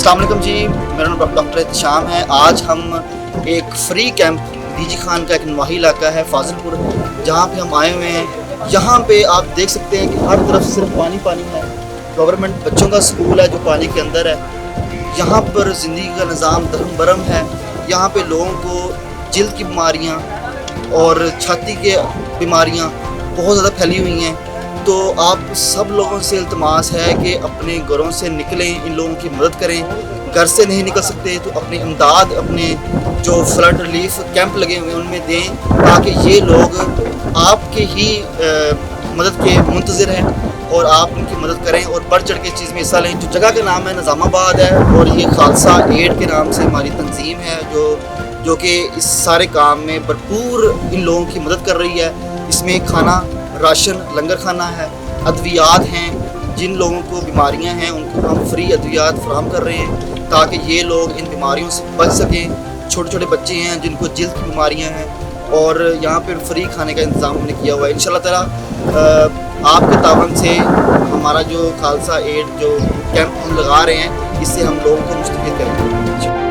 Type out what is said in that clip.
अस्सलाम वालेकुम जी, मेरा नाम डॉक्टर शाम है। आज हम एक फ्री कैंप डीजी खान का एक नवाही इलाका है फाजिलपुर, जहाँ पे हम आए हुए हैं। यहाँ पे आप देख सकते हैं कि हर तरफ सिर्फ पानी पानी है। गवर्नमेंट बच्चों का स्कूल है जो पानी के अंदर है। यहाँ पर ज़िंदगी का निज़ाम धर्म बरम है। यहाँ पे लोगों को जिल्द की बीमारियाँ और छाती के बीमारियाँ बहुत ज़्यादा फैली हुई हैं। तो आप सब लोगों से इल्तमास है कि अपने घरों से निकलें, इन लोगों की मदद करें। घर से नहीं निकल सकते तो अपनी इमदाद अपने जो फ्लड रिलीफ कैंप लगे हुए हैं उनमें दें, ताकि ये लोग आपके ही मदद के मुंतज़िर हैं और आप उनकी मदद करें और बढ़ चढ़ के इस चीज़ में हिस्सा लें। जो जगह का नाम है निज़ामाबाद है और ये खालसा एड के नाम से हमारी तंजीम है जो कि इस सारे काम में भरपूर इन लोगों की मदद कर रही है। इसमें खाना, राशन, लंगर खाना है, अद्वियात हैं। जिन लोगों को बीमारियां हैं उनको हम फ्री अद्वियात फराहम कर रहे हैं ताकि ये लोग इन बीमारियों से बच सकें। छोटे छोटे बच्चे हैं जिनको जिल्द की बीमारियां हैं और यहाँ पर फ्री खाने का इंतज़ाम हमने किया हुआ है। इंशाल्लाह ताला आपके तावन से हमारा जो खालसा एड जो कैंप हम लगा रहे हैं, इससे हम लोगों को मुस्तफ़ीद करेंगे।